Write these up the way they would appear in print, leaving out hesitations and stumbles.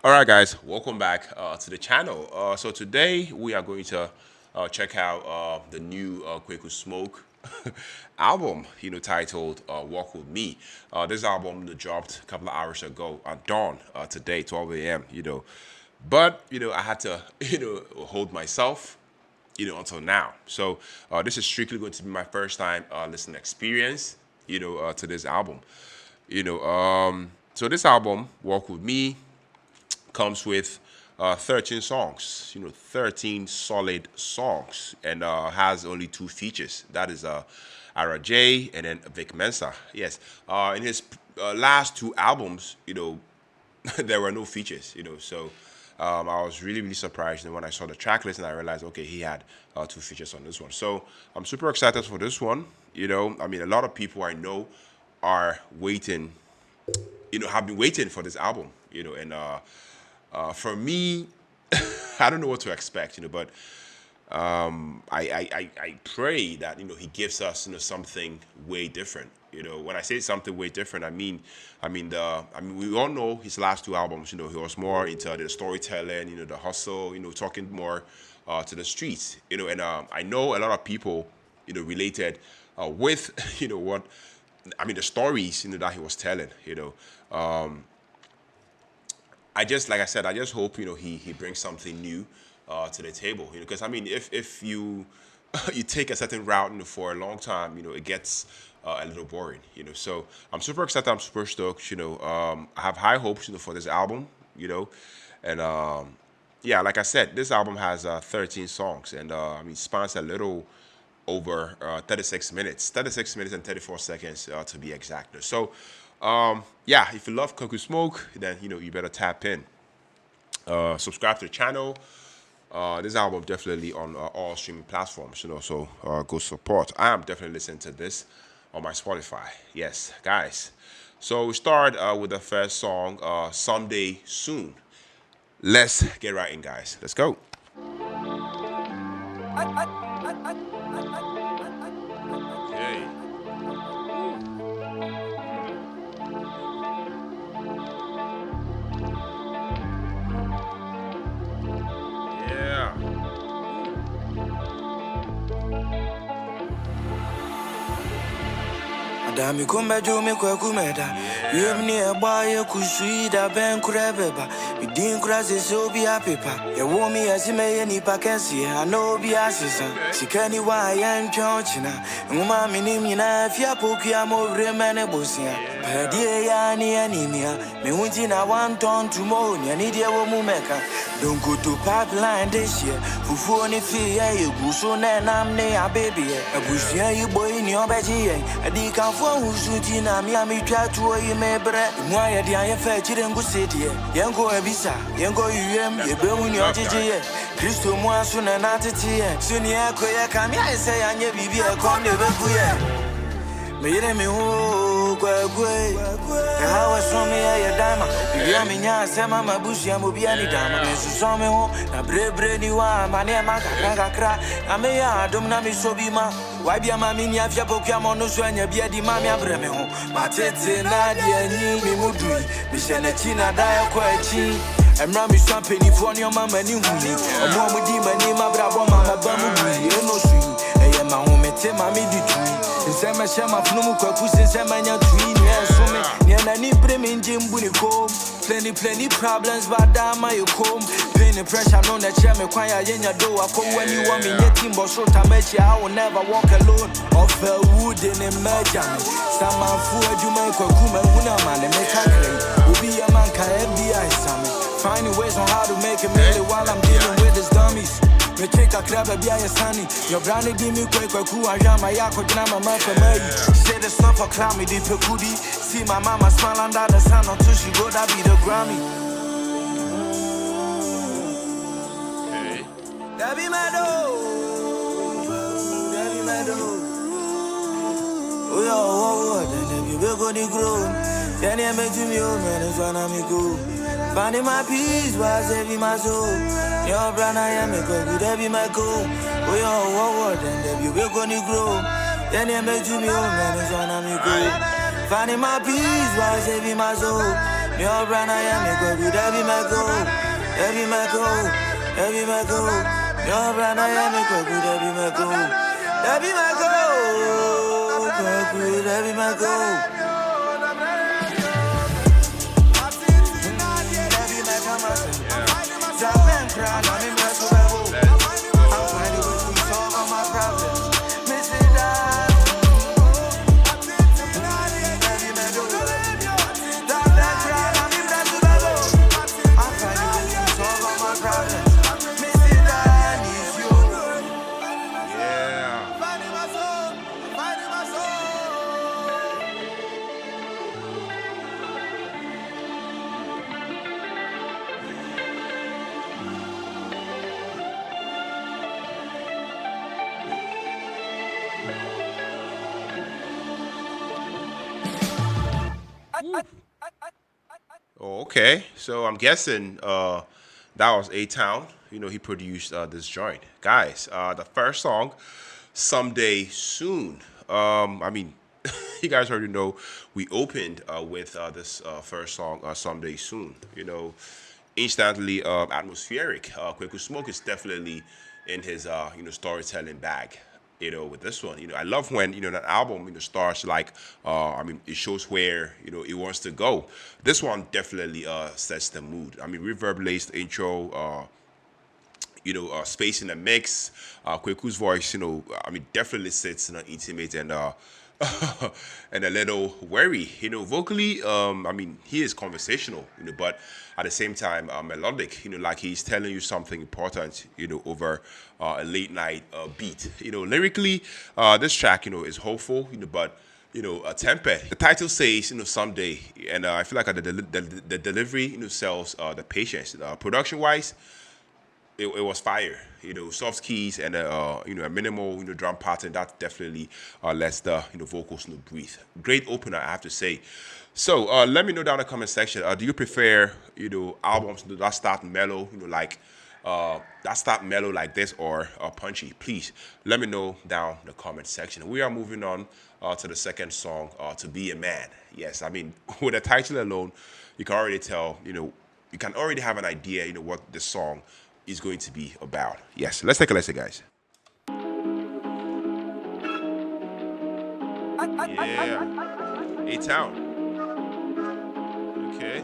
All right, guys, welcome back to the channel. So today we are going to check out the new Kweku Smoke album, titled "Walk with Me." This album dropped a couple of hours ago at dawn today, 12 a.m. But I had to hold myself until now. So this is strictly going to be my first time listening experience, to this album. So this album, "Walk with Me," comes with 13 songs, 13 solid songs, and has only two features. That is Arathejay and then Vic Mensa. Yes, in his last two albums, there were no features, so I was really, really surprised when I saw the track list and I realized, okay, he had two features on this one. So I'm super excited for this one. A lot of people I know are waiting, have been waiting for this album, and for me, I don't know what to expect, but I pray that he gives us something way different. When I say something way different, we all know his last two albums. He was more into the storytelling, the hustle, talking more to the streets. And I know a lot of people, related with what the stories that he was telling. I just, like I said, I just hope he brings something new to the table. Because if you you take a certain route for a long time, it gets a little boring. So I'm super excited. I'm super stoked. I have high hopes for this album. And yeah, like I said, this album has 13 songs, and spans a little over 36 minutes and 34 seconds to be exact. So, yeah, if you love Kweku Smoke, then you better tap in. Subscribe to the channel. This album definitely on all streaming platforms, so go support. I am definitely listening to this on my Spotify. Yes, guys. So we start with the first song, "Someday Soon." Let's get right in, guys. Let's go. Okay. Yeah. Adami kumbe jumi kweku meda Yemni eba ye kushida ben kurebeba Midin kurase sobi apepa Ye womi yasime ye nipa kensi I know bi asisa Sikeni wa yen chonchina Nguma minim yina Fia poku ya movre mene bosia Padie ya ni anemia Me unti na one ton tomorrow Nyanidi ya womu meka Don't go to pipeline this year Fufu ni fiye ye guso ne namne ya baby ye Abusia ye boy ni obeji ye Adi kanfo usuti na mi twa tuo ye mebre Mwa ye di anye fe chire ngu seti ye Yengo ebisa, yengo yuem Ye be uni ojiji ye Kristo mwa su ne natiti ye Suni ye kwe ye kami ya ese ya nye bibi ye konde beku ye Me yere mi hu kwe Hawa swami ya dama Bibia mi nya sema mabushi ya mubia ni dama Mesu swami hu na bre ni wa Mane ya kakra Na me ya adum na mi sobi ma Wabia mami ni afya poku ya monu Swenye bia di mami ya bre me hu Matete na diya ni mi mudui Mishene china daya kwa echi Emra mi swampe ni fwani ya mama ni huli Omo mudi mani mabrabo mama bamu bui Eno sui Eye mahumete mami di tui Nsema shema fnumu kwa kusi nsema nya tui Nye sume Nyena ni premi njimbu ni kom Plenty problems but dama you come Pain and pressure no na cheme kwa ya yenya do Ako when you want me nye timbo shota mechi I will never walk alone Off a wood in a merjan Sama fuwa jume kwa kume Una mane mekakre Ubi ya man ka FBI sami Finding ways on how to make a million while I'm dealing with these dummies Me take a crab a bia sunny. Your brownie give me Kweku ajama yako jina mama for me. Say the stuff for clown me deep kudi. See my mama smile under the sun until she go that be the Grammy. Okay. That be my dog. That be my dog. Oh yo, then you go the grow. Then you make me old man, it's one of me go. Finding my peace while saving my soul. Your brother, I am a good, that be my goal. We all then there you will go to grow. Then you make me old man, it's one of me go. Finding my peace while saving my soul. Your brand I am a Kweku, Debbie Mako, Debbie Mako, Debbie Mako. Your brand I am a Kweku, Debbie Mako, Debbie Mako, Kweku, Debbie Mako. Debbie Mako, Japan crowd, I'm in my survival. I'm finding ways to solve all my problems. Missing that. Oh, okay. So I'm guessing that was A-Town. You know, he produced this joint. Guys, the first song, Someday Soon. I mean, you guys already know we opened with this first song, Someday Soon. You know, instantly atmospheric. Kweku Smoke is definitely in his, storytelling bag. You know, with this one, I love when that album starts like it shows where it wants to go. This one definitely sets the mood. Reverb laced intro, space in the mix. Kweku's voice, definitely sits intimate and and a little wary. Vocally, he is conversational, but at the same time melodic. Like he's telling you something important, over a late night beat. Lyrically, this track, is hopeful, but tempered. The title says, someday, and I feel like the delivery, sells the patience. Production wise, it was fire. Soft keys and a minimal drum pattern that definitely lets the vocals breathe. Great opener, I have to say. So let me know down in the comment section. Do you prefer albums that start mellow, like this, or punchy? Please let me know down in the comment section. We are moving on to the second song, "To Be a Man." Yes, with the title alone, you can already tell. You can already have an idea. What the song is going to be about. Yes, let's take a listen, guys. Yeah, A-Town. Okay.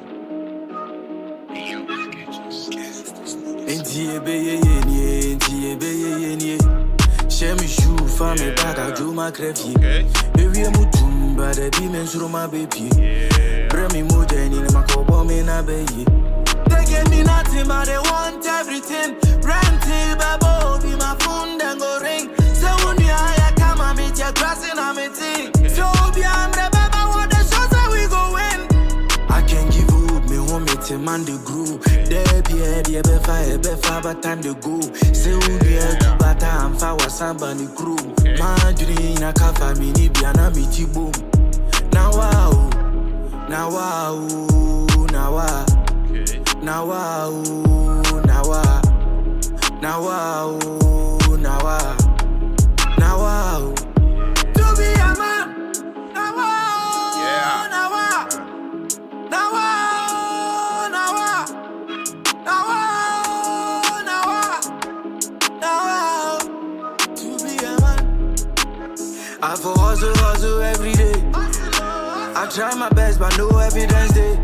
They gave me nothing, but they want everything. Rented, babo, be my phone, then go ring. So when you hire, come and meet your crossing, I'm a thing. So be I'm the baby, what the shots that we go win. I can give up, me home, it's a man, the groove. There be a befa, but time to go. So we are to bata, I'm far, somebody crew. My dream, I can't find me, Nibiana, me, boom. Now, wow, now, wow, now, wow. Now wow, now wow, now wow, now wow, now wow. To be a man, now wow, Yeah. now wow, now wow, now wow, now wow, now wow, now wow. To be a man, I for hustle every day. I try my best, but no evidence day.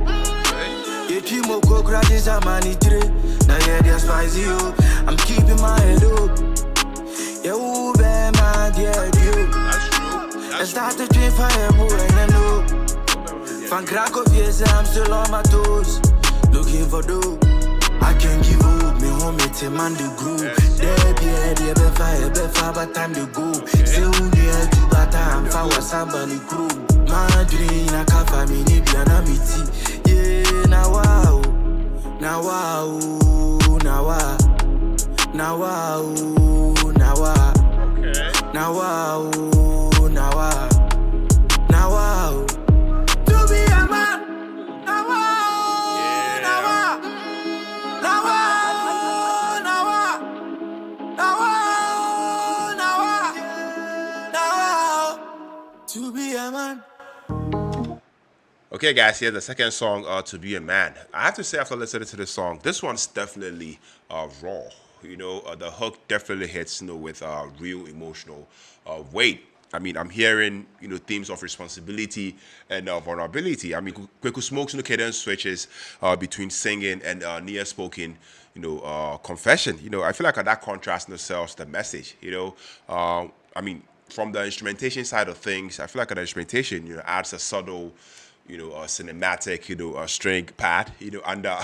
You mo go crazy, I'm money tree. Now yeah, they're spicy, yo. I'm keeping my head up. Yeah, who be my dear, you. That's true. I start to drink fire, boy, and I know. Fan crack of yes, I'm still on my toes. Looking for dope. I can't give up, me home, it's a man, the groove. There be a befa, but time to go. Say, who near to but I'm far, somebody crew. My dream, I can't find me, Nibiana, me tea. Now wow, now wow, now wow, now wow, now wow, now wow, now wow, now wow. To be a man, now wow, now wow, now wow, now wow, now wow, now wow, now wow. To be a man. Okay, guys, here's the second song, To Be a Man. I have to say, after listening to this song, this one's definitely raw. The hook definitely hits, with real emotional weight. I mean, I'm hearing, themes of responsibility and vulnerability. I mean, Kweku Smoke's cadence switches between singing and near-spoken, confession. I feel like that contrast sells the message. I mean, from the instrumentation side of things, I feel like the instrumentation, adds a subtle, cinematic, string pad, under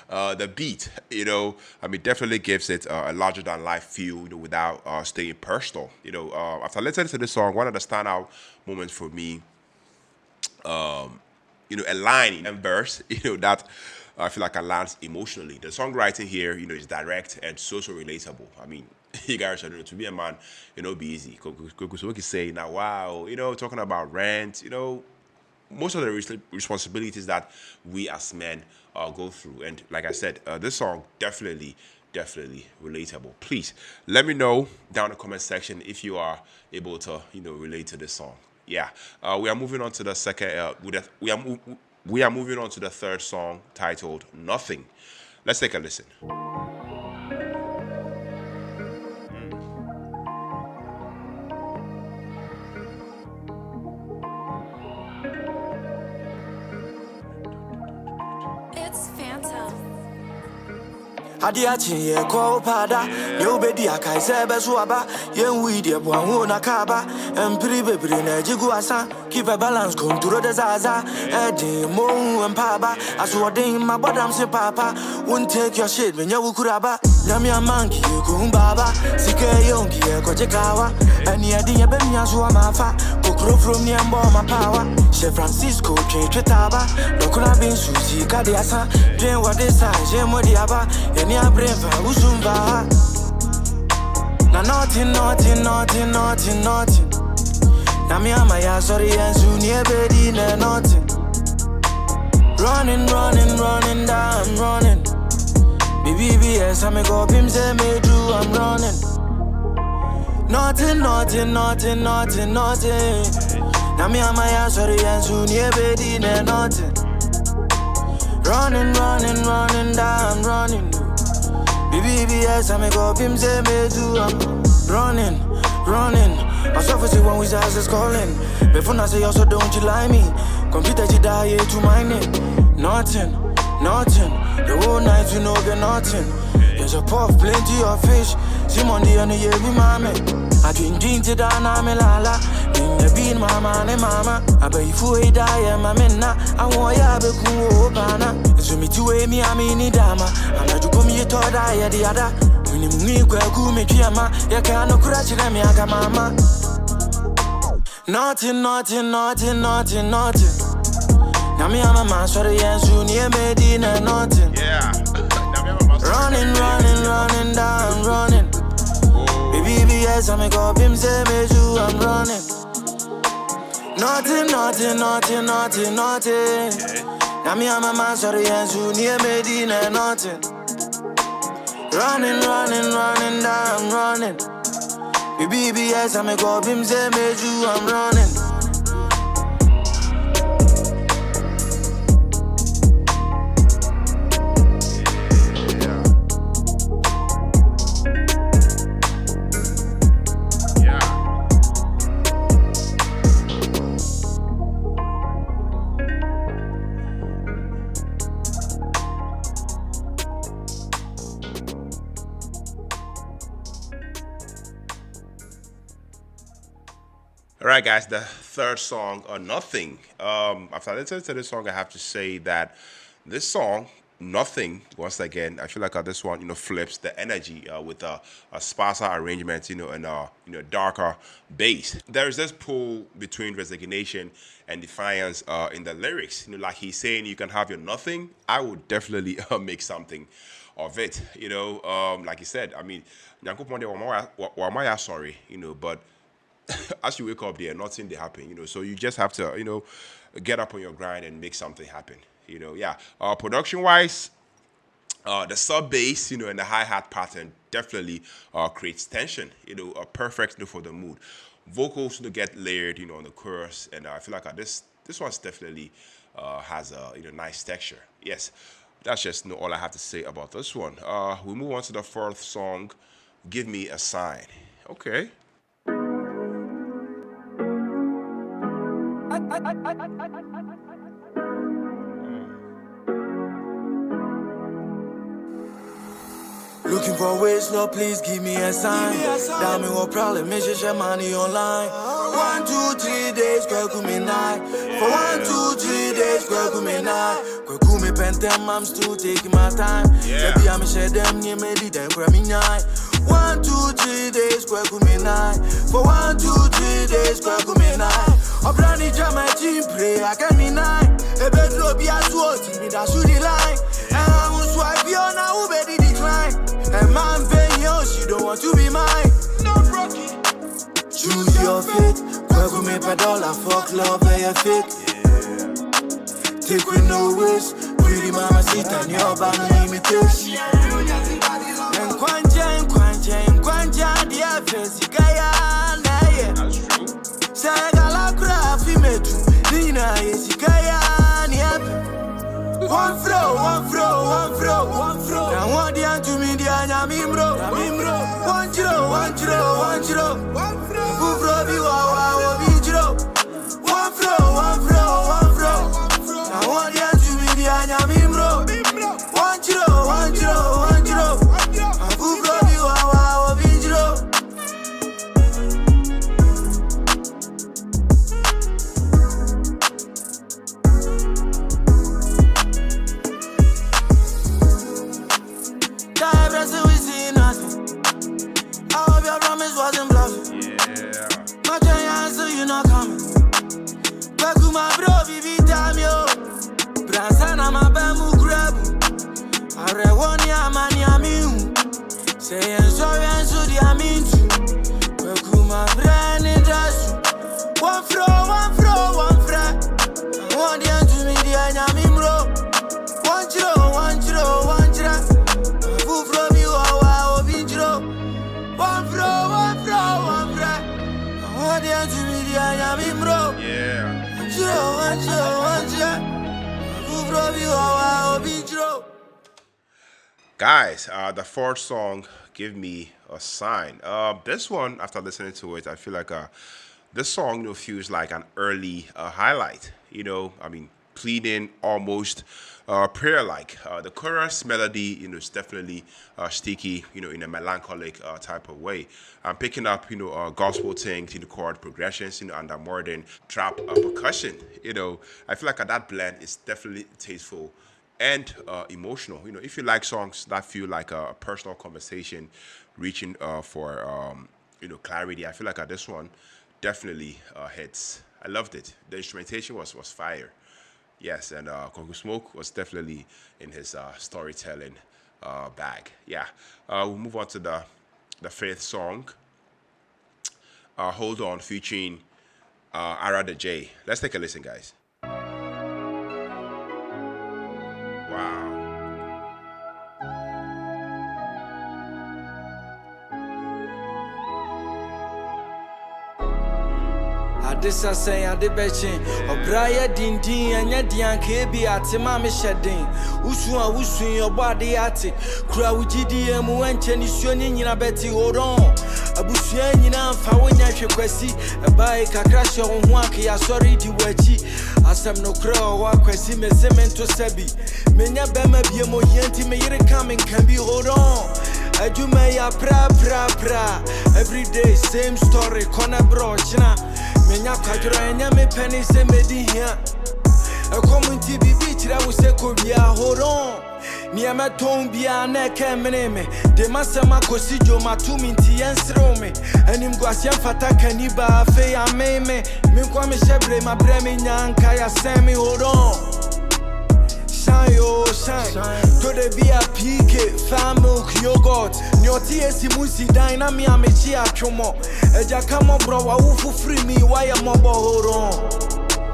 the beat, I mean, definitely gives it a larger than life feel, without staying personal. After listening to this song, one of the standout moments for me, a line and verse, that I feel like lands emotionally. The songwriting here, is direct and so relatable. I mean, you guys are to be a man, be easy. Kweku Smoke is saying now, wow, talking about rent, most of the responsibilities that we as men go through. And like I said, this song definitely relatable. Please let me know down in the comment section if you are able to relate to this song. Yeah, we are moving on to the second. We are moving on to the third song titled Nothing. Let's take a listen. It's Phantom. Adiachi ye ko pada yo bedi akai se besuaba yen we de bo na kaba empiri bebiri na jigu asa keep a balance control the zaza edi mo empaba aso odin my bodam se papa won't take your shit when you kuraba nyame amanki ko baba sike yonki ye ko jekawa ani adi ye be nya so amafa kokro from ni ambo my power Che Francisco tretaba dokuna bin susi kade asa dwen wade sa je modiaba yani abreva usumba na nothing na me ama ya sorry and soon ye bedi na nothing running down running BBS I me go pim say me do I'm running nothing na me ama ya sorry and soon ye bedi na nothing running down running BBS I me go pim say me do I'm running myself say when we is calling before I say also don't you lie me computer you die to mine it nothing the whole night you know get nothing there's a puff plenty of fish Simon the and ye be mama I drink to down I'm lala in the bean mama I bet you die I'm na I want ya be cool bana so me to me I mean dama I'm not to come you to die the other when you Kweku me kiama ya can't crash me aga mama nothing now me I'm a man sorry and soon you made in nothing Yeah. running down running BBS I me go pim say me do I'm running nothing now me I'm a man sorry and soon you made in nothing running down running BBS I me go pim say me do I'm running All right, guys, the third song, Nothing. After listening to this song, I have to say that this song, Nothing, once again, I feel like this one, flips the energy with a sparser arrangement, and darker bass. There is this pull between resignation and defiance in the lyrics. Like he's saying, you can have your nothing. I would definitely make something of it. Like he said, I mean, sorry, but as you wake up there, nothing they happen, so you just have to, get up on your grind and make something happen, yeah. Production wise, the sub bass, and the hi-hat pattern definitely creates tension, perfect for the mood. Vocals get layered, on the chorus, and I feel like this one's definitely has a nice texture. Yes, that's just all I have to say about this one. We move on to the fourth song, Give Me a Sign. Okay. Looking for ways, Lord, please give me a sign. Damn me, what problem? Me share money online. 1, 2, 3 days, Kweku me night. For 1, 2, 3 days, Kweku me night. Kweku me pentem, I'm still taking my time. Maybe I'm share them, near me, then grab me night. 1, 2, 3 days, Kweku me night. For 1, 2, 3 days, Kweku me night. I'm planning to my team pray, I can me night. A bedroom be as well, me that shoot the line. And I will swipe you on, I will bet the decline. And man paying yours, you don't want to be mine. No broken. Choose your fate. Kweku me pedal, fuck love, and fake. Take with no waste. Pretty mama sit on your back, imitation. And Kwanja, dear face, Gaya, That's true. Sagala Crafi Metu, Dina is Gaya, one flow. Now what the to me, the Anamimro. 1 0, 1 0, 1 0. Who from you are Vigro? 1 flow. Now what the to me, the Anamimro. 1 0, 1 0, 1 0. Who from you are Vigro? Wasn't bluffing. Yeah. My giant, so you not coming. Kweku my bro, vivi time yo. Bransana my bamboo grab. I rewani amani amiu. Saying sorry and so the amin too. Kweku my brand in dash. 1 flow. I want the to me the anyamimro. 1 0. Who from you are Vigro? 1 flow. Yeah. Guys, the fourth song, Give Me a Sign. This one, after listening to it, I feel like this song feels like an early highlight. Pleading, almost prayer-like. The chorus melody, is definitely sticky, in a melancholic type of way. I'm picking up, gospel things, chord progressions, and the modern trap percussion. I feel like that blend is definitely tasteful and emotional. If you like songs that feel like a personal conversation, reaching for clarity, I feel like this one definitely hits. I loved it. The instrumentation was fire. Yes, and Kweku Smoke was definitely in his storytelling bag. Yeah, we'll move on to the fifth song, Hold On, featuring Arathejay. Let's take a listen, guys. Wow. This I say, I did betching. Obraya dindin, and yet the ankebi at Mami shedding. Usu your body at it. Crowd GDM went Chenishuni in a betty hold on. A bushien in a Fawanya Kwesi, a bike, a crash on Waki, a sorry to Wechi. As I'm no crow, or Kwesi, me cemento sebi. Menya Bema be a moyenti, may coming can be hold on. I do may a pra. Every day, same story, corner brochina. Menya Kajra and Yame Penny say medi here. A community be beach, I will say Korea, hold on. Niama Tombia, neck and meneme. De Masama Cosijo, Matuminti and Srome. And him Guasian Fataka Niba, Fay, I meme. Minkwame Shebre, my Bremian Kaya Sammy, hold on. Shine. To the VIP, farm milk, yogurt. Your TSC Musi Dynami, I'm a chia chomo. A jacamo bro, who free me, why am I hold on?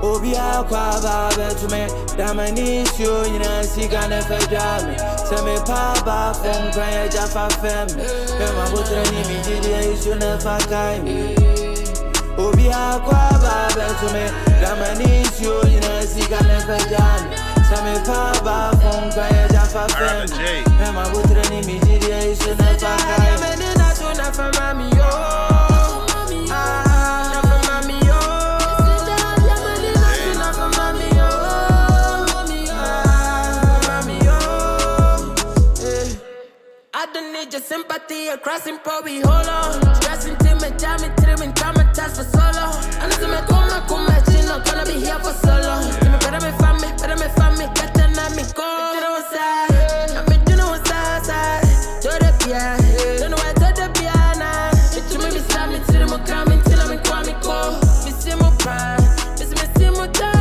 Obia Quava to me, Damanis, you in a cigar and Fajami. Semi Papa from Kaya Jaffa Fem. Pema Butrani, Media, you never kind me. Obia kwa baba to me, Damanis you in a sick never done. Some papa from Kaya Jaffa family. And my would any mediation of a for mammy. Just sympathy across in we hold on. Stressing timid, jamming, trimming, traumatized for so long. And as I come back, you not gonna be here for so long. Better me family, get the name me go. You know what's side, I'm in, you know what's side. To the piano, don't know why to the piano. Bitch, you make me stop me till I'm coming, till I'm in Kwame go. Miss him more pride, miss him more cha.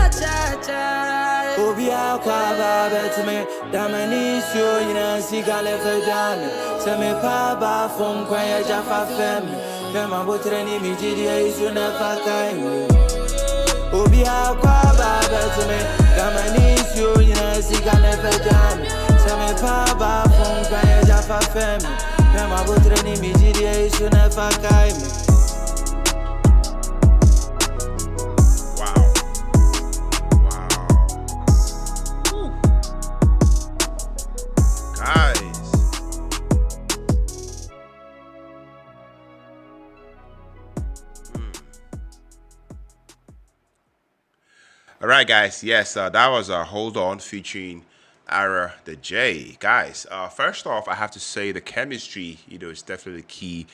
Obia kwa baba to me, Damanis you in a sick never done. Some papa from Kaya Jaffa family. Pema botreni mijidia isu na fakai. Obia kwa baba to me. Damanis you ina sika never jam. Some papa from Kaya Jaffa family. Pema botreni mijidia isu na fakai. All right, guys. Yes, that was a Hold On featuring Arathejay. Guys, first off, I have to say the chemistry, is definitely key.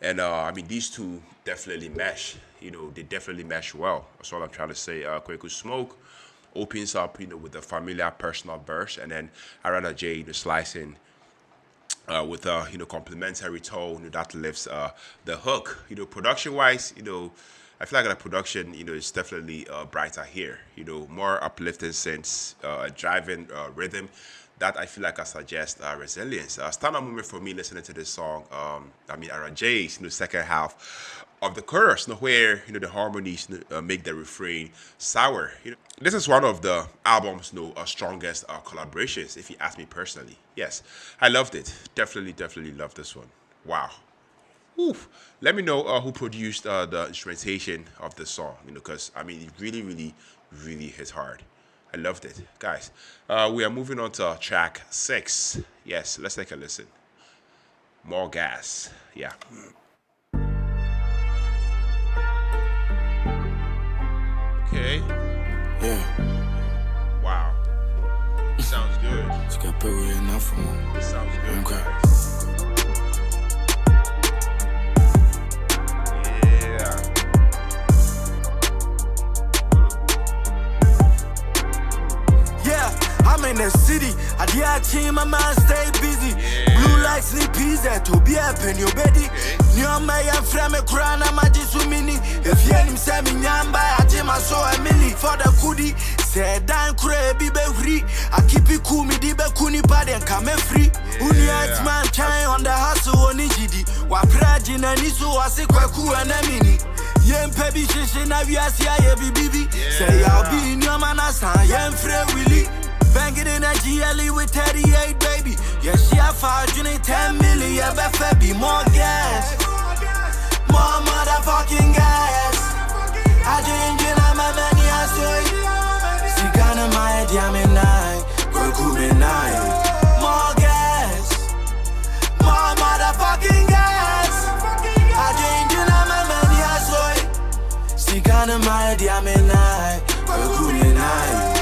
And I mean, these two definitely mesh. They definitely mesh well. That's all I'm trying to say. Kweku Smoke opens up, with a familiar personal burst, and then Arathejay, slicing with a complementary tone that lifts the hook. Production-wise, I feel like the production, is definitely brighter here. More uplifting sense, driving rhythm. That I feel like I suggest resilience. Stand-up moment for me listening to this song. Arathejay's second half of the chorus, where the harmonies make the refrain sour. This is one of the album's strongest collaborations, if you ask me personally. Yes, I loved it. Definitely loved this one. Wow. Oof. Let me know who produced the instrumentation of the song, because it really hits hard. I loved it, guys. We are moving on to track 6. Yes, let's take a listen. More gas. Yeah. Okay. Yeah. Wow. Sounds good. It sounds good, guys. I'm in the city, I dear team, my man stay busy. Blue lights, sleep pizza, to be up in your beddy. Near my friend, a crown, I'm a mini. If you ain't send me nyamba, I take my soul a milli for the goodie. Said, Dan Cray, be free. I keep it cool, me diba kuni pad and come free. Unites man, trying on the hustle on Nijidi. Waprajin and Isu, I say Kweku and Emere. Yen pebi shishin, na viasia, ye bibi. Say, I'll be in your manasa, yen free willy. Banging in a GLE with 38, baby. Yeah, she a 10 million, be more gas. More motherfucking gas. I drink in a many I say. See, Ghana, my diamond night. Kweku night. More gas. More motherfucking gas. I drink in a many I say. See, Ghana, my diamond night. Kweku night.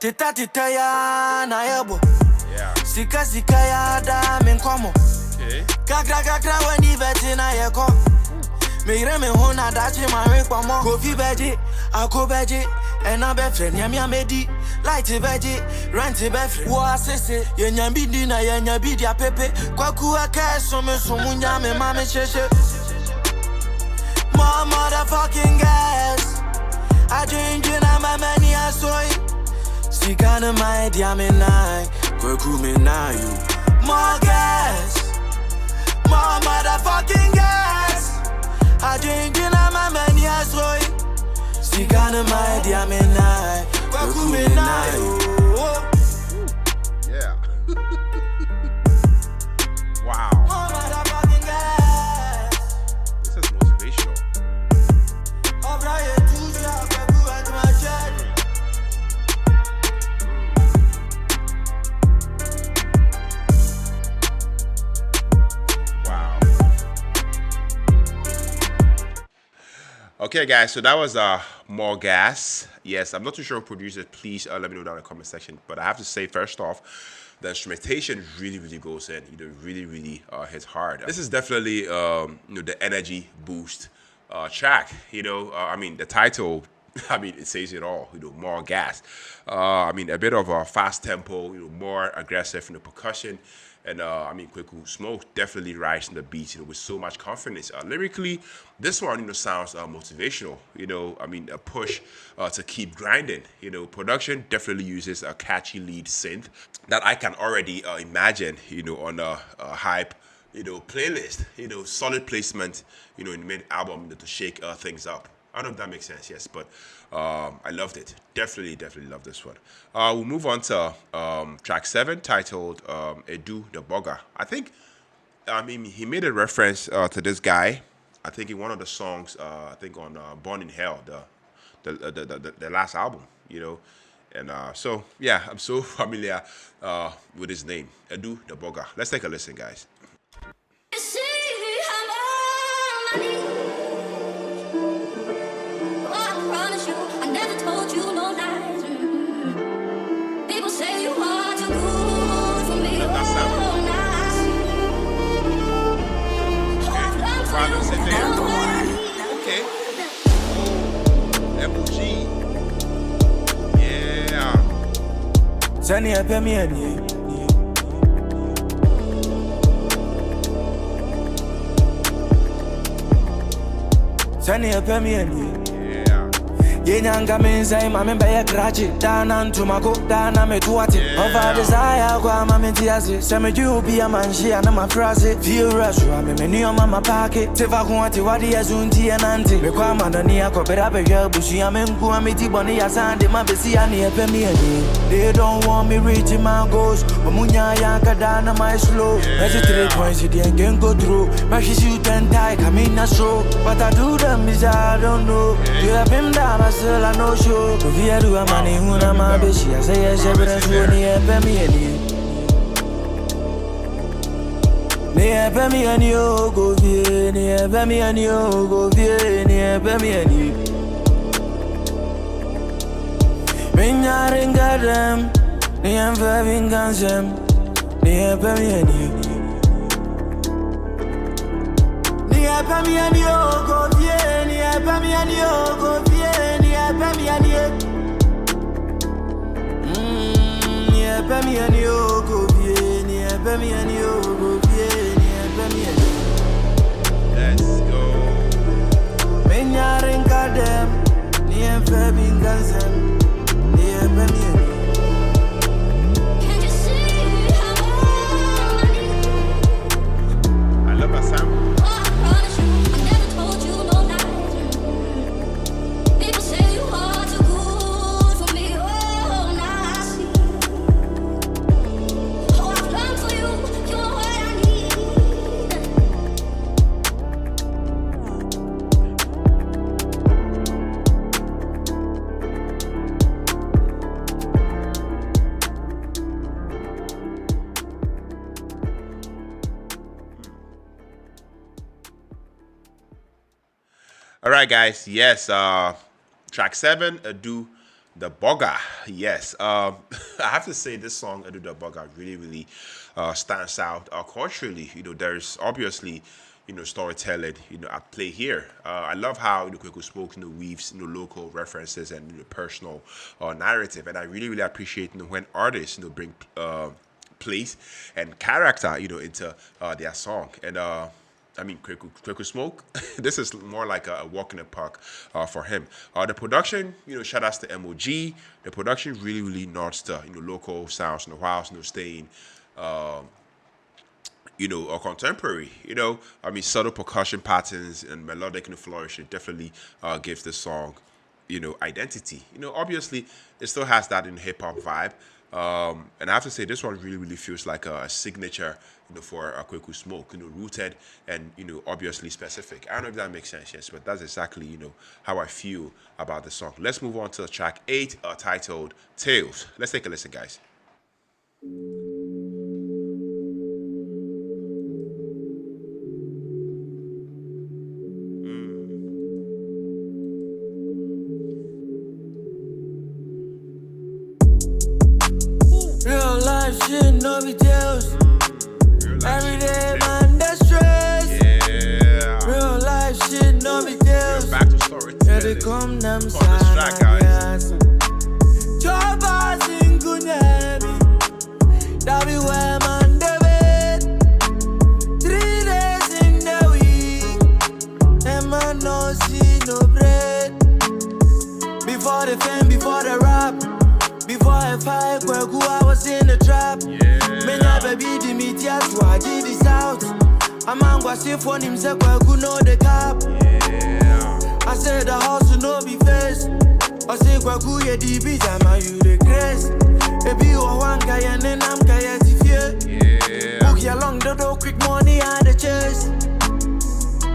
Tita ya na yebo. Sika ya da min komo. Kakra wani beti na yeko. Me me hona dachi ma re komo. Kofi beji, ako beji, ena be friend yami amedi. Light beji, rent be friend. Wo asese, yenya bidi na yenya bidi a pepe. Kweku aka so me sumunya me mame sheshe. More motherfucking gas. I drink in a mamani asoy. See Ghana my diamond night, Kweku night. More gas, more motherfucking gas. I drink in my many as well. See Ghana my diamond night, Kweku night. Yeah. Wow. More motherfucking gas. This is motivational. Okay, guys, so that was more gas. Yes, I'm not too sure who produced it. Please let me know down in the comment section. But I have to say, first off, the instrumentation really goes in. Really hits hard. This is definitely the energy boost track. I mean, the title. I mean, it says it all. More gas. I mean, a bit of a fast tempo. More aggressive in the percussion. And I mean, Kweku Smoke definitely rides in the beats, with so much confidence. Lyrically, this one, sounds motivational. I mean, a push to keep grinding. Production definitely uses a catchy lead synth that I can already imagine, on a hype, playlist. Solid placement, in mid album to shake things up. I don't know if that makes sense, yes, but I loved it. Definitely loved this one. We'll move on to track 7, titled Edu the Borga. I mean, he made a reference to this guy, I think in one of the songs, I think on Born in Hell, the last album, And so, yeah, I'm so familiar with his name, Edu the Borga. Let's take a listen, guys. Okay. MOG. Yeah. Sani epemiani. Sani epemiani. Yenyanga menza mamemba ya krachi dana ntumako dana metuati over desire kwa mamentiazi sema jubi ya manjia na mafrazi feel rush wa menu mama pake teva kwati wadi azunti ananti mekwa mandani yako berabe ya bushi ya mengu amiti boni ya sande mabesi ya ni epemiani. They don't want me reaching my goals mamunya ya kadana my slow 3 points you didn't go through my shoot and tie coming na show but I do them is I don't know you have been down I no show. Via do a money una ma bishi. I say yes, every show ni epemiani. Ni epemiani o go vie, ni epemiani o go vie, ni epemiani. Minya ringadem, ni enve vingansem, ni epemiani. Ni epemiani o go vie, ni epemiani o go vie. Let's go. I love that sound. All right, guys. Yes, track 7, Edu the Borga. Yes, I have to say this song, Edu the Borga, really stands out culturally. There's obviously storytelling at play here. I love how Kweku Smoke weaves local references and personal narrative, and I really appreciate when artists bring place and character into their song. And I mean, Kweku Smoke, this is more like a walk in the park for him. The production, shout outs to MOG. The production really nods to local sounds, while staying or contemporary. I mean, subtle percussion patterns and melodic flourish. It definitely gives the song identity. Obviously it still has that hip hop vibe. And I have to say, this one really feels like a signature, for a Kweku Smoke, rooted and obviously specific. I don't know if that makes sense, yes, but that's exactly how I feel about the song. Let's move on to track 8, titled Tales. Let's take a listen, guys. be tales. Every day, man, the stress. Yeah. Real life shit, no be tales. Back to storytelling. Yeah, they come them On this track, guys. Joba Singunyami. That be where man the bed. 3 days in the week. And man no see no bread. Before the fame, before the rap. Before I fight Kweku, I was in the trap. Me never be the media to I did this out. A man was safe on him, say Kweku know the cap. I said the house will no be faced. I say Kweku ye the beat, I'm you the grace. Baby, you one guy and then I'm kaya tifie. Book ya long the door, quick money and the chase.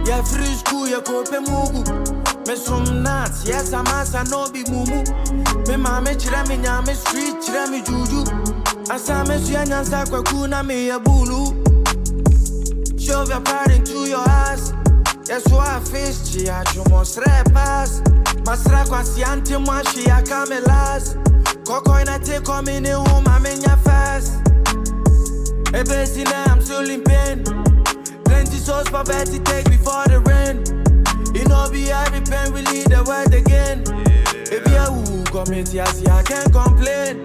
Yeah, free school, ya kope mugu. Me some nuts, yes, I'm as I no be mumu. Me mama chira me nyame street, chira me juju. Asa me suya sa Kweku na me ya bulu. Shove your part into your ass. Yes, why I face chia, you must repass. Masra kwasi anti mwa shia kamelas. Koko ina te coming in home, I'm in your fast. A basi na I'm still in pain. Plenty sauce for Betty take before the rain. You know be every pain we lead the word again. If you come in here, I can't complain.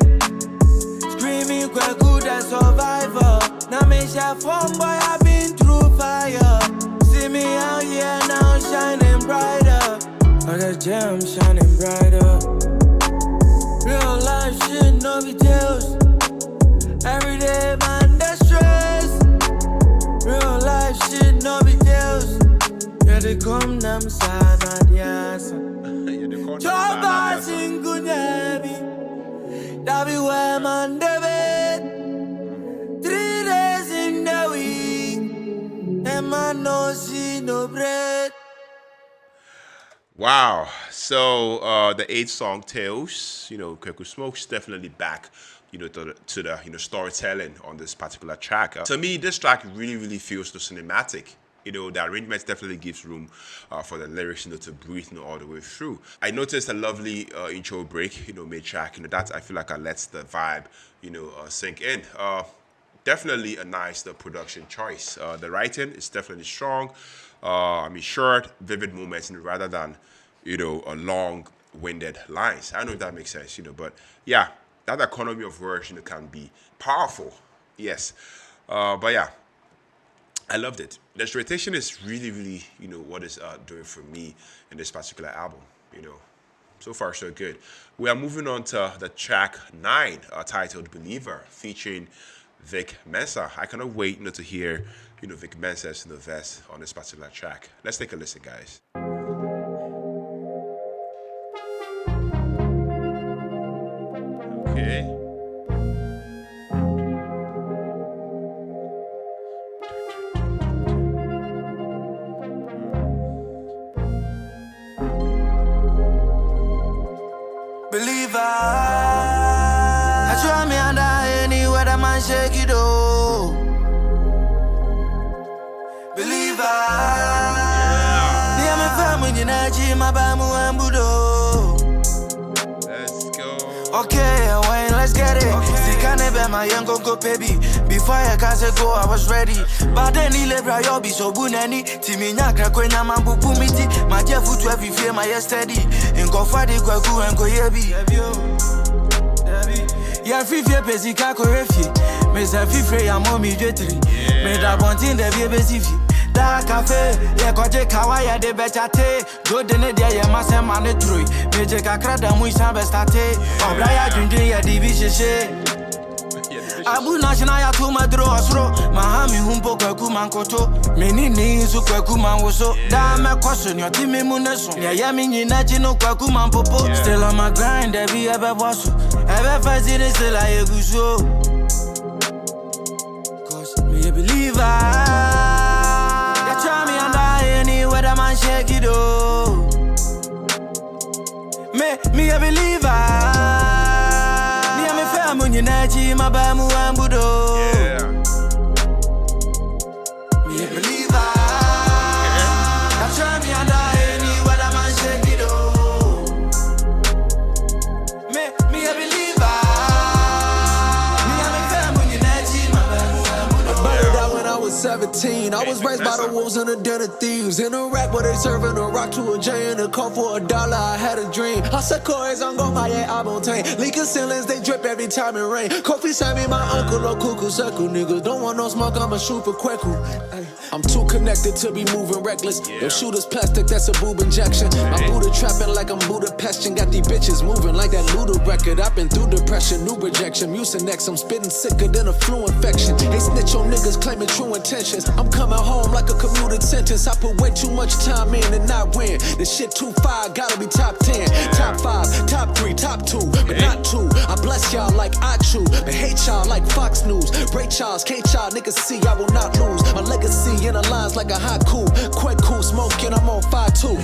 Screaming Kweku the survivor. Now me share phone boy, I've been through fire. See me out here now shining brighter. I got gems shining brighter. Real life shit, no be tales. Every day man, the stress. Real life shit, no be tales. Yeah, they come them sana diasa. Joba Singunyami. That be where man the bed. 3 days in the week. And man no see no bread. Wow. So the 8th song, Tales, Kweku Smoke's definitely back, to the storytelling on this particular track. To me, this track really, really feels the cinematic. The arrangement definitely gives room for the lyrics, to breathe, all the way through. I noticed a lovely intro break, mid-track. That I feel like I lets the vibe, sink in. Definitely a nice production choice. The writing is definitely strong. Short, vivid moments rather than, a long-winded lines. I don't know if that makes sense, but yeah, that economy of words, can be powerful. Yes. But yeah, I loved it. The instrumentation is really, really, what it's doing for me in this particular album, So far, so good. We are moving on to the track 9, titled Believer, featuring Vic Mensa. I cannot wait, to hear, Vic Mensa's verse on this particular track. Let's take a listen, guys. Okay. Believer, I try me under anywhere that man shake it oh. Believer, yeah, me family in Naji, my bamu and budo. Let's go. Okay, Wayne, let's get it. See, can never my young go baby. Before I can say go, I was ready. But then he lebra yobi so bunani. Timi nyakra kwenya mambu pumiti. My dear foot to every fear my yesterday. In go fadi Kweku and go yebi. Yeah, free fear pesi kako refi. Me say free free ya mommy jetri. Me da bontin de be besifi. Da cafe, yeah, koje kawaya de bechate. Go dene dia ye mase mane trui. Me je kakra da mu isan bestate. Obraya junjun ya dibi sheshe. Abu national ya to my draw asro. Mahami humpo Kweku mankoto. Meni ni su Kweku manwoso. Da me question your team muneso. Ya yami nyina chino Kweku manpopo. Still on my grind, there be ebe bosso. Ebe fazi de still I eguso. Cause me a believer. You try me under anywhere that man shake it oh. Me a believer. Me naji mabamu ambudo. Yeah. Me a believer. I try me under anywhere that man shake it oh. Me a believer. Me a me famu naji 17. I was raised by the wolves and the den of thieves. In a rack where they serving a rock to a J and a coat for $1. I had a dream. I said, Corey's on go, my abontain. Leaking ceilings, they drip every time it rain. Kofi sent me my uncle, or Kweku Smoke. Niggas don't want no smoke, I'ma shoot for Kweku. I'm too connected to be moving reckless. Your shooter's plastic, that's a boob injection. I'm Buddha trapping like I'm Budapest and got these bitches moving like that Luda record. I've been through depression, new rejection, Mucinex. I'm spitting sicker than a flu infection. They snitch on niggas claiming true intentions. I'm coming home like a commuted sentence. I put way too much time in and not win. This shit too fire, gotta be top 10, top 5, top 3, top 2, but not 2. I bless y'all like I chew, but hate y'all like Fox News. Break y'all's, can't y'all niggas see I will not lose. My legacy in the lines like a haiku. Kweku Smoke and I'm on fire too.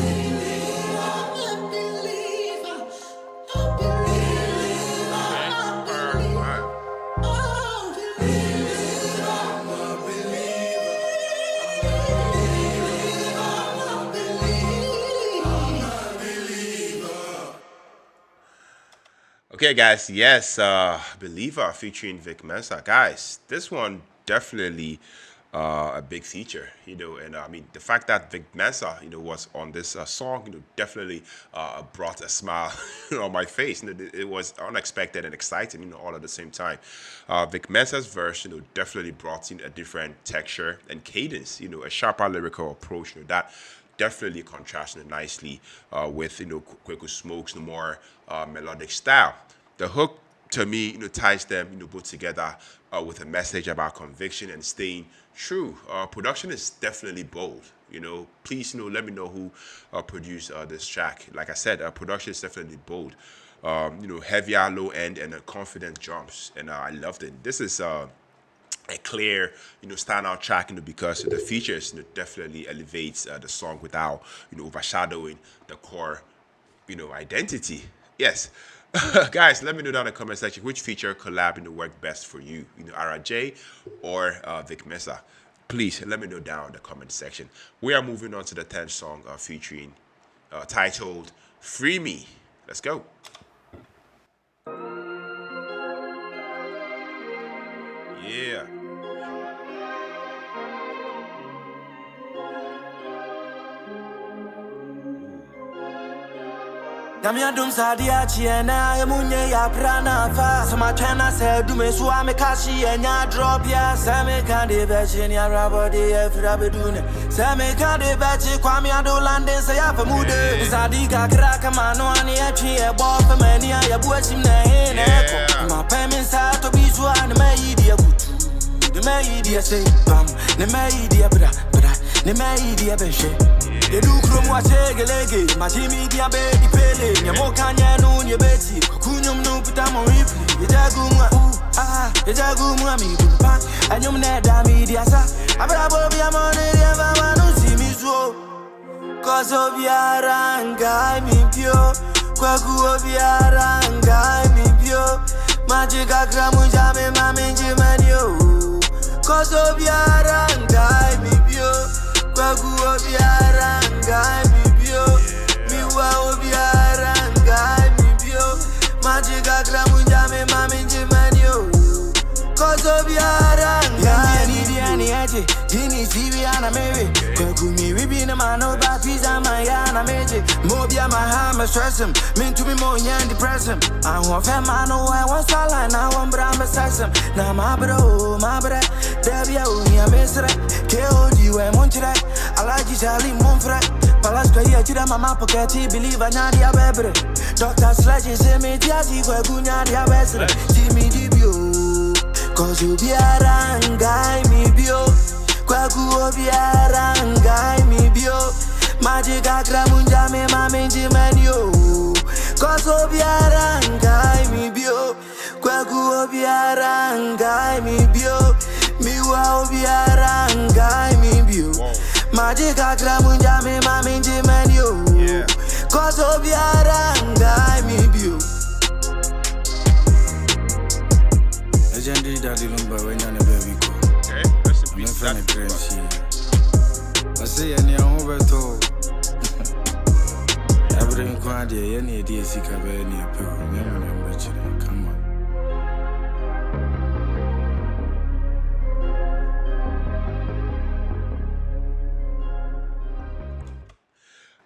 Okay, guys, yes, Believer featuring Vic Mensa. Guys, this one definitely a big feature, and I mean, the fact that Vic Mensa, was on this song, definitely brought a smile on my face. It was unexpected and exciting, all at the same time. Vic Mensa's verse, definitely brought in a different texture and cadence, a sharper lyrical approach, that definitely contrasted nicely with Kweku Smoke's more melodic style. The hook to me ties them both together with a message about conviction and staying true. Production is definitely bold. Please let me know who produced this track. Like I said, production is definitely bold. Heavier low end and confident jumps, and I loved it. This is a clear, standout track, because the features definitely elevates the song without, overshadowing the core, identity. Yes. Guys, let me know down in the comment section which feature collab worked best for you, Arathejay or Vic Mensa. Please let me know down in the comment section. We are moving on to the 10th song featuring titled Free Me. Let's go. Yeah. Namia dum sadia chiena emunye ya prana fa sama chena se dume so amekashi enya drop ya same kan de bechi ni arabody e fra bedune same kan de bechi kwami ado landing se ya famude sadika kraka mano ani e twi e bo fa mani ya buachim na he na eko ma pemin sa to bi so an me yidi akutu de me yidi say bam ne me yidi bra ne me yidi benche. You do krum wa chegelege, ma jimi dia baby pele. Nyamo kanya no nye beti, kunyum no puta mo ripli. Yejagu mwa mi bupa, anyum ne da mi dia sa. Abra bo bia mo ne dia ba ma no si mi so. Cause of yaranga mi pio, Kweku of yaranga mi pio. Magica kramu jame ma minji manyo. Cause of yaranga mi pio. Kweku obiaranga mibio, miwa obiaranga mibio, magica kramunjame maminji manyo, cause obiaranga ni aje, jini sibi ana mewe, Kweku mi ribi na mano ba pizza mayana meje, mobia mahama stress him, mean to be more yan depress him. I want fam mano, I want sala, I want bramba sasam, na ma bro, debia unia mesra, KOD we monchira. Alaji Jali Monfra, Palace Kaya Chida Mama Pocati, believe I Nadia Bebre. Dr. Sledge say me Tiazi, Kweku Nadia Wesler, Jimmy Dibio. Cause you be a rangai mi bio, Kweku obi a rangai mi bio. Magica Kramunja me maminji manyo. Cause obi a rangai mi bio, Kweku obi a rangai mi bio. Miwa obi a rangai mi bio. Magica kramunja me maminji manyo. Cause obiaranga mi bio. Legendary daddy lumba when you baby go. Okay, that's a beat. I'm crazy. I say any overto. Everything quite there, any idea sika be any appeal. Come on.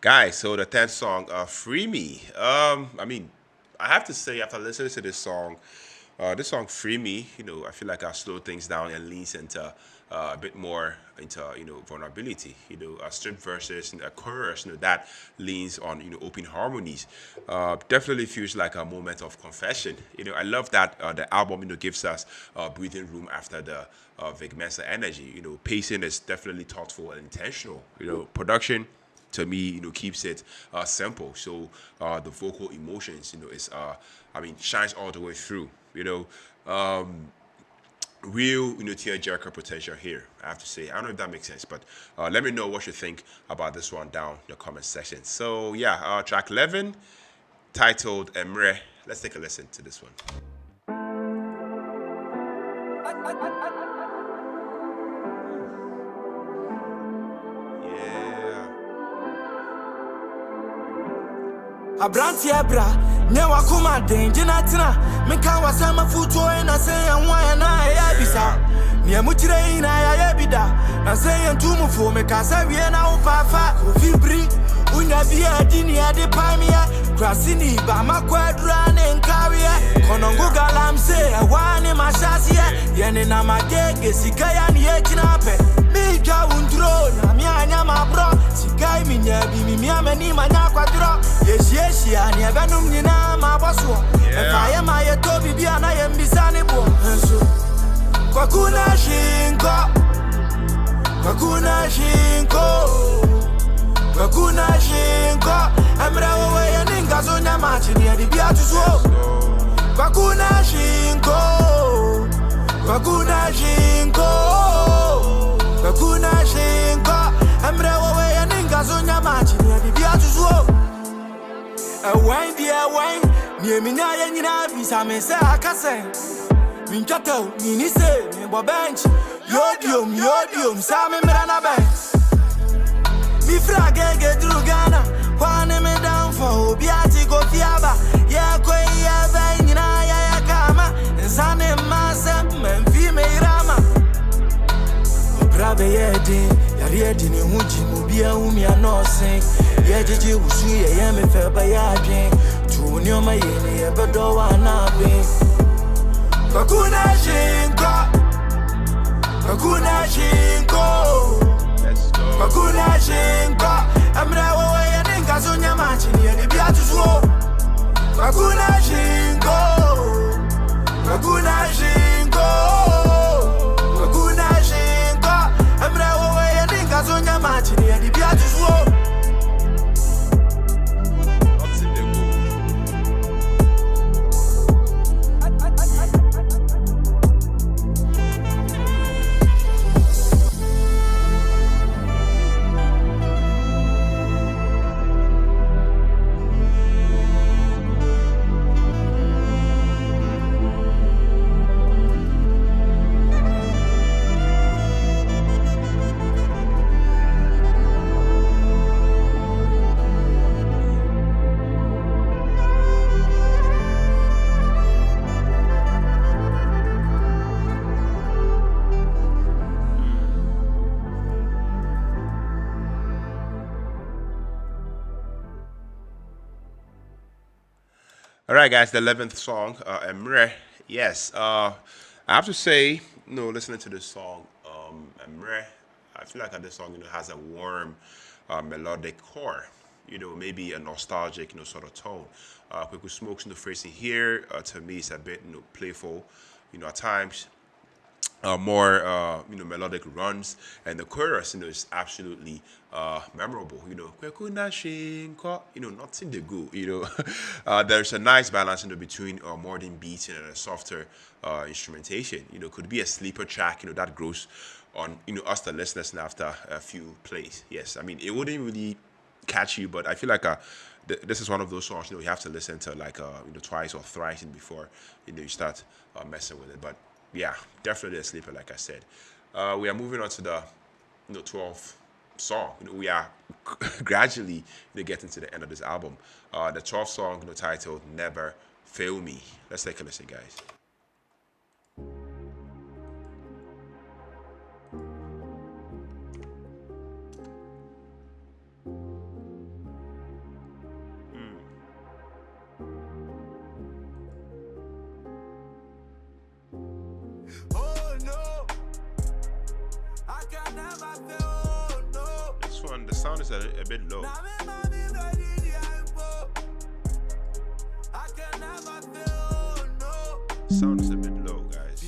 Guys, so the 10th song, Free Me. I mean, I have to say, after listening to this song Free Me, I feel like I slow things down and leans into a bit more into, vulnerability. Strip verses and a chorus, that leans on, open harmonies. Definitely feels like a moment of confession. I love that the album, gives us breathing room after the Vic Mensa energy. Pacing is definitely thoughtful and intentional. Production to me, keeps it simple. So the vocal emotions, is shines all the way through. Real, tearjerker potential here. I have to say, I don't know if that makes sense, but let me know what you think about this one down in the comment section. So yeah, track 11, titled Emere. Let's take a listen to this one. Abrantia bra, nyawa kuma denje na tina. Meka wasama futo na say and why na ya bisa. Nia muchire ina ya bida. Na say and tumu fo meka sa wie na upafa. Fibri, unya bia dini ade pamia. Krasini ba makwadra ne nkawia. Konongo galam say wani mashasia. Yene na magege sikaya ni echinape. Mika undro na mianya mabro. Sikai minyabi mimiameni manya kwadro. Yeshi ani ebenum nyina maboso. Efa ye ma ye to bibia na ye mbisane bo. Enso. Kwakuna shinko. Kwakuna shinko. Kwakuna shinko. Emere wewe ye ninga zo nyama chini ya dibia tuzo. Kwakuna shinko. Kwakuna shinko. Kwakuna shinko. Emere wewe ye ninga zo nyama chini ya dibia tuzo. A wine, dear wine, near me now, and you know, be say I can say. Minchato, Minise, Nimbo bench, Yodium, Sammy Mirana Banks. Me frag get through Ghana, one me down for Biati go Fiaba, Yakwe, Yavina, Yakama, and Sane Massa, and female Rama. Brabe Yedi, Yariedi, Muji, Mubia, Umia, no sing. Yajiji usuye yeme feba yaje Tunyo mayene yebedo wanabe Kwakuna shinko Kwakuna shinko Kwakuna shinko Emre wewe ya ninga zunya machini ya nibia tuzuo Kwakuna shinko Kwakuna shinko Kwakuna shinko Emre wewe ya ninga zunya machini ya nibia tuzuo. All right, guys, the 11th song, Emere. Yes, I have to say, listening to this song, Emere, I feel like this song, has a warm, melodic core, maybe a nostalgic, sort of tone. Kweku Smoke's phrasing here, to me, is a bit, playful, at times. More melodic runs, and the chorus is absolutely memorable. Kweku na shinko, nothing to go. There's a nice balance between modern beats and a softer instrumentation. Could be a sleeper track that grows on us the listeners after a few plays. Yes, I mean it wouldn't really catch you, but I feel like this is one of those songs you have to listen to like twice or thrice before you start messing with it. But yeah, definitely a sleeper, like I said. We are moving on to the 12th song. We are gradually getting to the end of this album. The 12th song titled Never Fail Me. Let's take a listen, guys. This one, the sound is a bit low. The sound is a bit low, guys.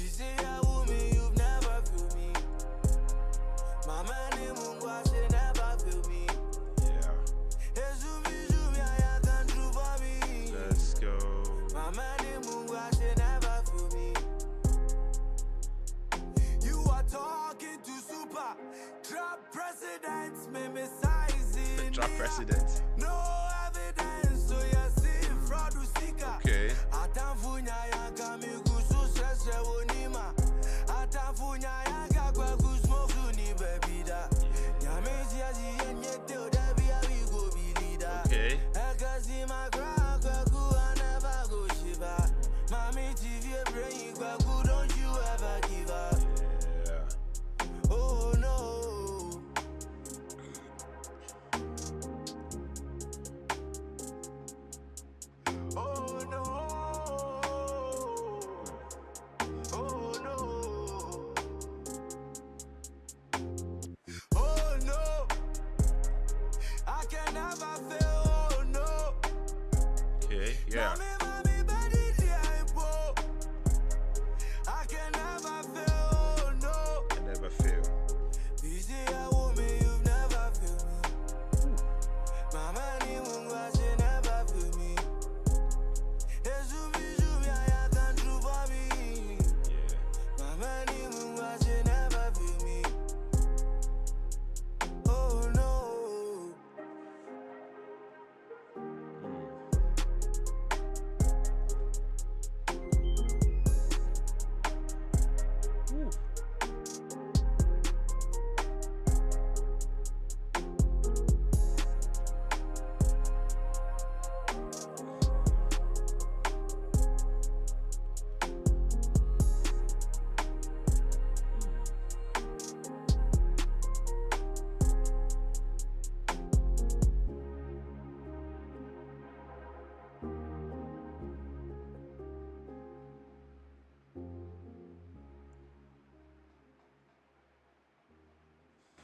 Let's go. You are talking to super trap presidents, me sizing. Trap president. No evidence, so you see fraud seeker. Okay. Atamfunya yaka migusu sese wonima. Atamfunya yaka Kweku Smoke ni bebida. Nyamezi azi yenyete odabi abigo bilida. Okay. Ekasi makra Kweku never go shiva. Mami TV brain Kweku, don't you ever give up. Yeah. Oh no. Oh no. Oh no. Oh no. I can never feel. Oh no. Okay. Yeah. Mommy, baby, I can never feel. Oh no. I never fail. You say I want me, you've never feel me. Mama, you never feel me. Zoomy, I can't do for me. Yeah. Mama, you never feel me. Oh no.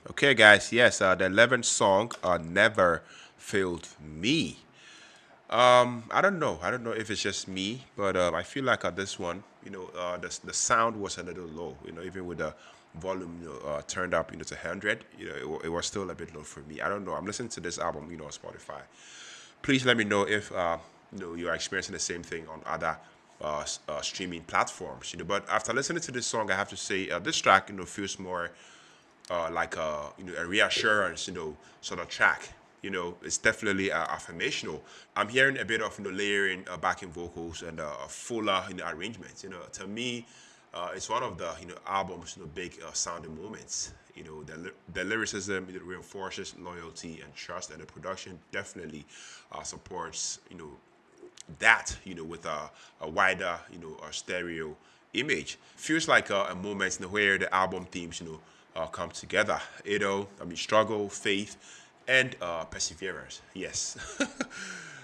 Okay, guys. Yes, the 11th song, "Never Failed Me." I don't know. I don't know if it's just me, but I feel like this one, the sound was a little low. Even with the volume, turned up, to 100, it was still a bit low for me. I don't know. I'm listening to this album, on Spotify. Please let me know if you're experiencing the same thing on other streaming platforms. But after listening to this song, I have to say this track, feels more like a reassurance, sort of track. It's definitely affirmational. I'm hearing a bit of layering, backing vocals, and fuller arrangements. To me, it's one of the album's big sounding moments. The lyricism, it reinforces loyalty and trust, and the production definitely supports that with a wider stereo image. Feels like a moment where the album themes come together. Struggle, faith, and perseverance. Yes.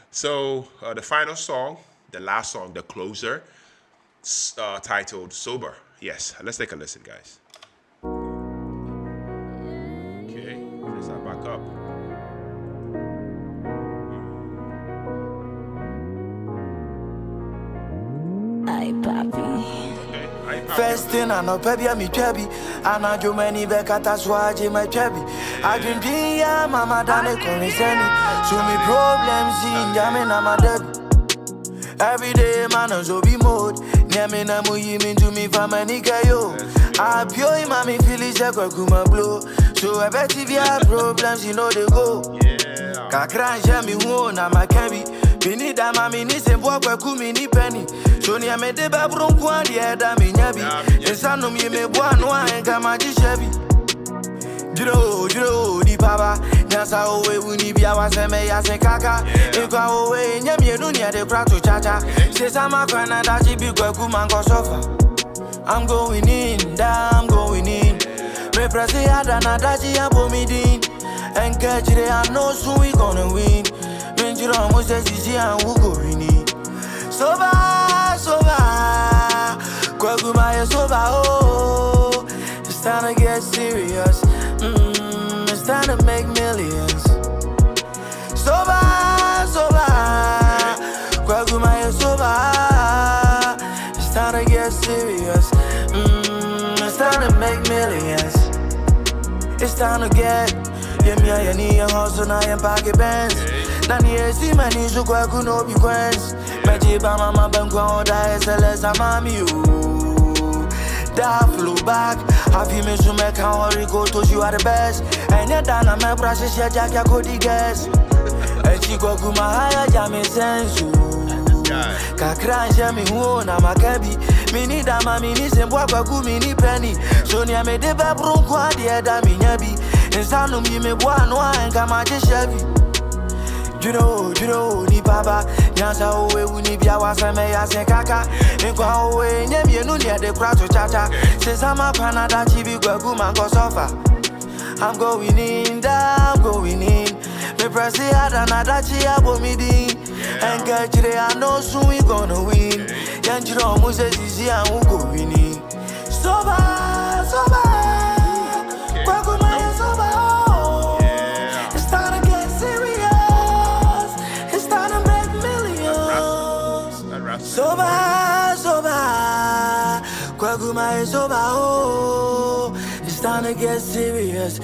So the final song, the last song, the closer, titled "Sober." Yes, let's take a listen, guys. Okay, let's back up. Ay, papi. Okay, First thing I know, baby, I'm chubby. I know you many back at us, my chubby. I dream, yeah, mama, done it, show me problems in Yamin, I'm a dead. Every day, man, I'm so be mode. Nyamina muyimin to me from a nigga, yo. I pure mommy feel it's a Kweku blow. So I bet if you have problems, they go. Yeah. Kakran jami huo na makebi. Bini da mami ni sembo Kweku mini penny. So ni ame deba bronku andi eda minyabi. Esano mi me buano enga maji shebi. Jiro di papa. Nyasa owe uni biya waseme ya se kaka. Ikwa owe nyami enu ni ade prato chacha. Sesa makwana da chibi Kweku mango sofa. I'm going in, I'm going in. Me press the other na daji abo mi din. And catch it, I know soon we gonna win. Venture almost as easy and we go win it. Soba, Kweku my soba oh. time to get serious. It's time to make millions. Soba, Kweku my soba. It's time to get serious. It's time to make millions. It's time to get. Yeah, me and hustle now and pocket bands. Nani see my knees to Kweku no be queens. Magic by my bank on die SLS I'm you. That flew back. Happy me to make how go to you are the best. And you're done my process ya jack ya Cody guess. And she go to my higher jamming sense. Kakran jami huo na makabi. Mini dama mini sembo Kweku mini penny. So ni ame deba bronco adi eda minyabi. Insanu mi me boa and kama Chevy. Juro, ni baba. Nyansa owe uni bia wasame ya se kaka. Nkwa owe nye mienu ni ade krato chacha. Sesama Canada chibi Kweku mango sofa. I'm going in, Me press it hard another chia bomidi. And get you I know soon we gonna win. Yanjiro Muse Zizi and we go winning. Soba. Kweku my soba. It's time to get serious. It's time to make millions. Soba. Kweku my soba. It's time to get serious.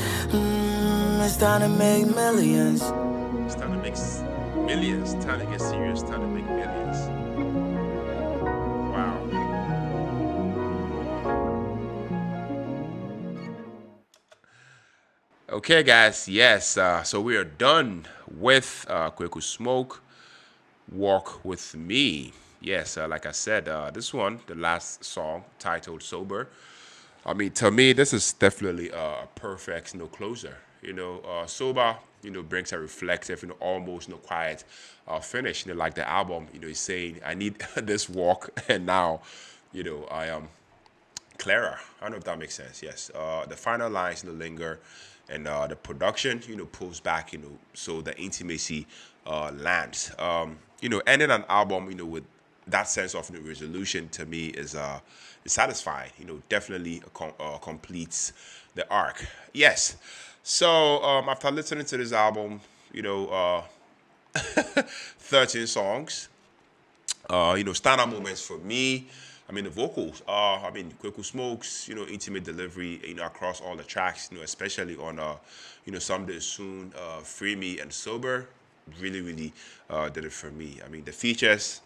It's time to make millions. It's time to make millions. Time to get serious. Time to make millions. Wow. Okay, guys. Yes. So we are done with Kweku Smoke. Walk with Me. Yes. Like I said, this one, the last song titled Sober. I mean, to me, this is definitely a perfect, closer. Sober, brings a reflective, almost, quiet finish. Like the album, is saying, I need this walk, and now, I am clearer. I don't know if that makes sense. Yes. The final lines, linger, and the production, pulls back, so the intimacy lands. Ending an album, with that sense of resolution to me is satisfying. Definitely completes the arc. Yes. So after listening to this album, 13 songs. Standout moments for me. I mean the vocals. Kweku Smoke's intimate delivery. Across all the tracks. Especially on Someday Soon, Free Me and Sober. Really did it for me. The features.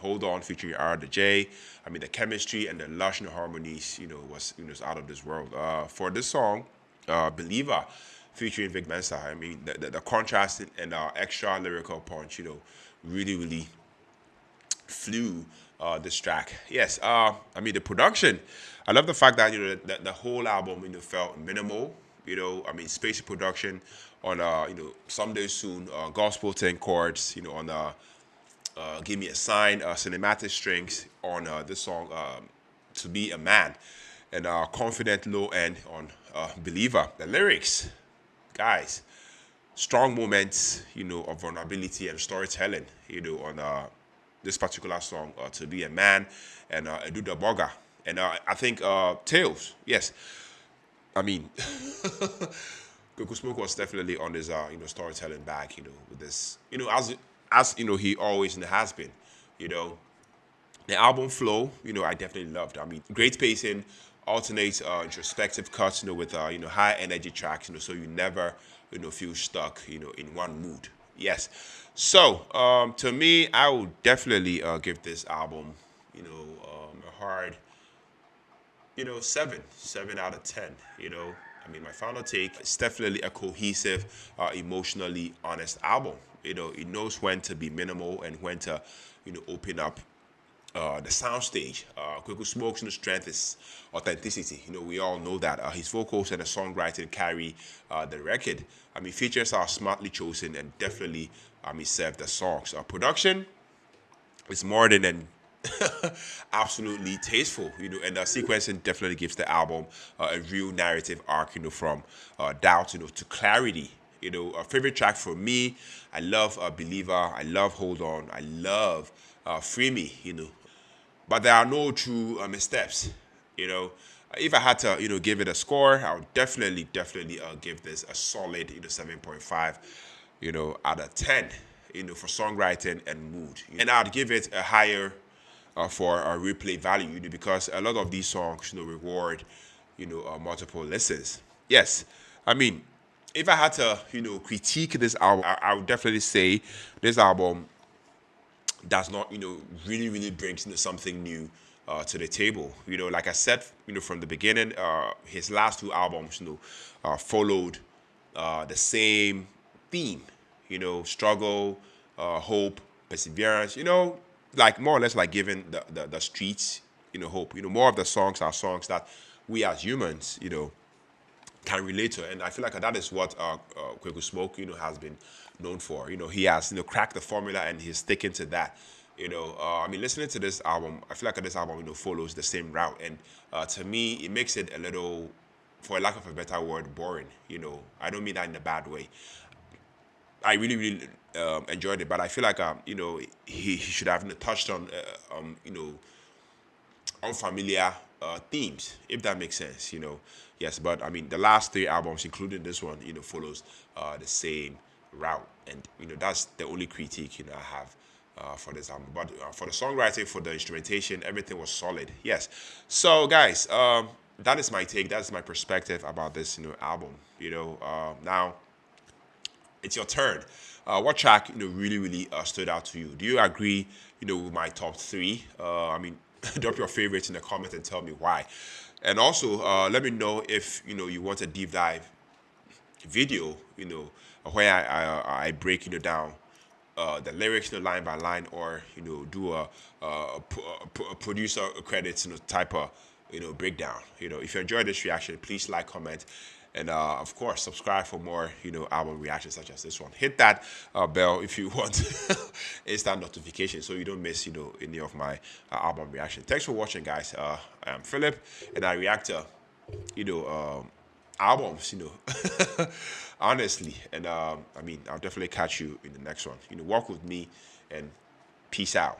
Hold On featuring Arathejay. The chemistry and the lush harmonies, was out of this world. For this song, Believer featuring Vic Mensa. The contrast and extra lyrical punch, really flew this track. Yes. The production. I love the fact that the whole album felt minimal. Spacey production on Someday Soon, gospel 10 chords. On Give Me a Sign, cinematic strings on this song, To Be a Man, and confident low end on Believer. The lyrics, guys, strong moments, of vulnerability and storytelling, on this particular song, To Be a Man, and Eduda Borga. And I think Tales, yes. Kweku Smoke was definitely on his, storytelling back, with this, as he always has been, the album flow, I definitely loved. Great pacing, alternate introspective cuts, with high energy tracks, so you never feel stuck, in one mood. Yes. So to me, I will definitely give this album, a hard, 7 out of 10. My final take, it's definitely a cohesive, emotionally honest album. It knows when to be minimal and when to, open up the soundstage. Kweku Smoke's strength is authenticity. We all know that. His vocals and the songwriting carry the record. Features are smartly chosen and definitely, serve the songs. Production is more than absolutely tasteful, and the sequencing definitely gives the album a real narrative arc, from doubt, to clarity. A favorite track for me, I love Believer, I love Hold On, I love Free Me, but there are no true missteps, if I had to, give it a score, I would definitely give this a solid, 7.5, out of 10, for songwriting and mood. And I'd give it a higher for a replay value, because a lot of these songs, reward, multiple listens. Yes, I mean, if I had to, critique this album, I would definitely say this album does not, really brings something new to the table. Like I said, from the beginning, his last two albums, followed the same theme, struggle, hope, perseverance, like more or less like giving the streets, hope. More of the songs are songs that we as humans, can relate to. And I feel like that is what Kweku Smoke, has been known for. He has, cracked the formula and he's sticking to that. I mean, listening to this album, I feel like this album, follows the same route. And to me, it makes it a little, for lack of a better word, boring. I don't mean that in a bad way. I really enjoyed it, but I feel like, he should have touched on, unfamiliar themes, if that makes sense. Yes, but I mean, the last three albums, including this one, follows the same route, and that's the only critique I have for this album. But for the songwriting, for the instrumentation, everything was solid. Yes. So guys, that is my take. That's my perspective about this album. Now it's your turn. What track really stood out to you? Do you agree with my top three? I mean, drop your favorites in the comments and tell me why. And also, let me know if you want a deep dive video, where I break down the lyrics line by line, or do a producer credits type of breakdown. If you enjoyed this reaction, please like, comment, and of course subscribe for more album reactions such as this one. Hit that bell if you want instant notification so you don't miss any of my album reaction. Thanks for watching, guys. I'm Philip, and I react to albums honestly. And I mean, I'll definitely catch you in the next one. Walk with me, and peace out.